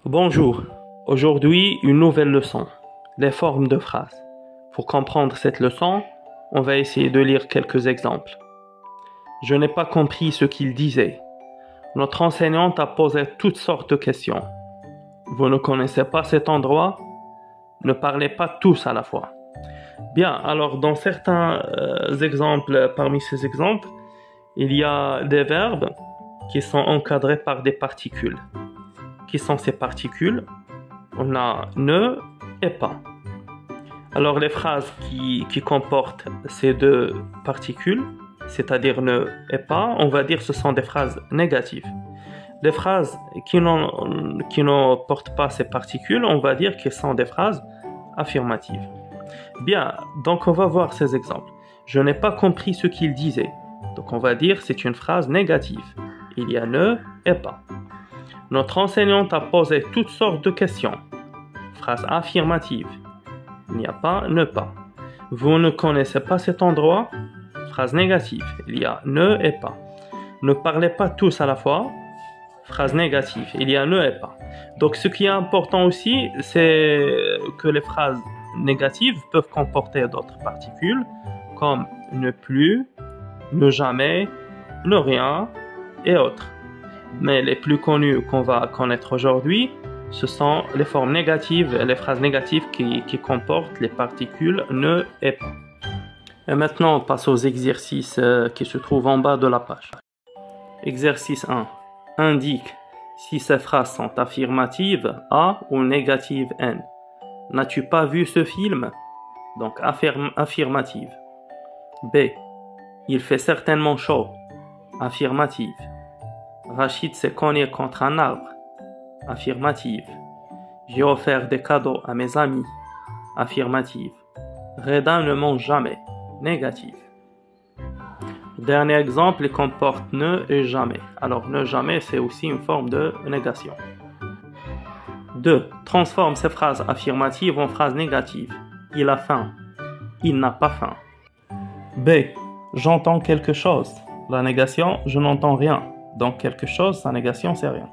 Bonjour, aujourd'hui une nouvelle leçon, les formes de phrases. Pour comprendre cette leçon, on va essayer de lire quelques exemples. Je n'ai pas compris ce qu'il disait. Notre enseignante a posé toutes sortes de questions. Vous ne connaissez pas cet endroit? Ne parlez pas tous à la fois. Bien, alors dans certains exemples, parmi ces exemples, il y a des verbes qui sont encadrés par des particules. Qui sont ces particules? On a ne et pas. Alors les phrases qui comportent ces deux particules, c'est-à-dire ne et pas, on va dire que ce sont des phrases négatives. Les phrases qui ne portent pas ces particules, on va dire qu'elles sont des phrases affirmatives. Bien, donc on va voir ces exemples. Je n'ai pas compris ce qu'il disait. Donc on va dire que c'est une phrase négative. Il y a ne et pas. Notre enseignante a posé toutes sortes de questions. Phrase affirmative. Il n'y a pas, ne pas. Vous ne connaissez pas cet endroit? Phrase négative. Il y a ne et pas. Ne parlez pas tous à la fois. Phrase négative. Il y a ne et pas. Donc ce qui est important aussi, c'est que les phrases négatives peuvent comporter d'autres particules comme ne plus, ne jamais, ne rien et autres. Mais les plus connus qu'on va connaître aujourd'hui, ce sont les formes négatives, les phrases négatives qui comportent les particules ne et pas. Et maintenant, on passe aux exercices qui se trouvent en bas de la page. Exercice 1. Indique si ces phrases sont affirmatives A ou négatives N. N'as-tu pas vu ce film? Donc affirmative. B. Il fait certainement chaud. Affirmative. Rachid s'est cogné contre un arbre. Affirmative. J'ai offert des cadeaux à mes amis. Affirmative. Reda ne mange jamais. Négative. Dernier exemple, il comporte ne et jamais. Alors ne jamais, c'est aussi une forme de négation. 2. Transforme ces phrases affirmatives en phrases négatives. Il a faim. Il n'a pas faim. B. J'entends quelque chose. La négation, je n'entends rien. Donc quelque chose, sa négation, c'est rien.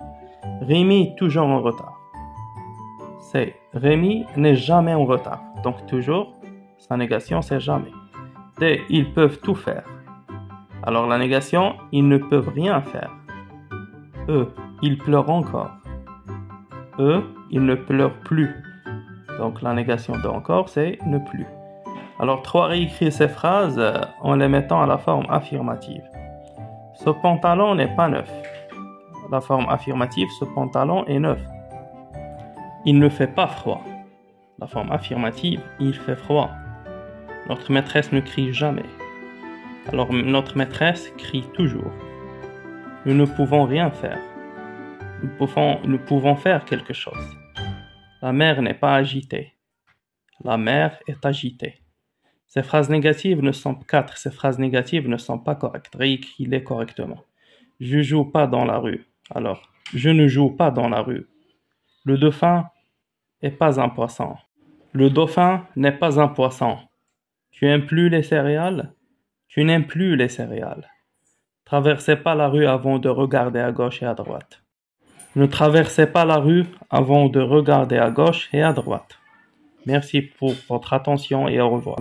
Rémi est toujours en retard. C. Rémi n'est jamais en retard. Donc toujours, sa négation, c'est jamais. D. Ils peuvent tout faire. Alors la négation, ils ne peuvent rien faire. E. Il pleure encore. E. Il ne pleure plus. Donc la négation de encore, c'est ne plus. Alors 3. Réécris ces phrases en les mettant à la forme affirmative. Ce pantalon n'est pas neuf. La forme affirmative, ce pantalon est neuf. Il ne fait pas froid. La forme affirmative, il fait froid. Notre maîtresse ne crie jamais. Alors notre maîtresse crie toujours. Nous ne pouvons rien faire. Nous pouvons faire quelque chose. La mer n'est pas agitée. La mer est agitée. Ces phrases négatives ne sont pas correctes. Réécris-les correctement. Je joue pas dans la rue. Alors, je ne joue pas dans la rue. Le dauphin n'est pas un poisson. Le dauphin n'est pas un poisson. Tu aimes plus les céréales? Tu n'aimes plus les céréales. Traversez pas la rue avant de regarder à gauche et à droite. Ne traversez pas la rue avant de regarder à gauche et à droite. Merci pour votre attention et au revoir.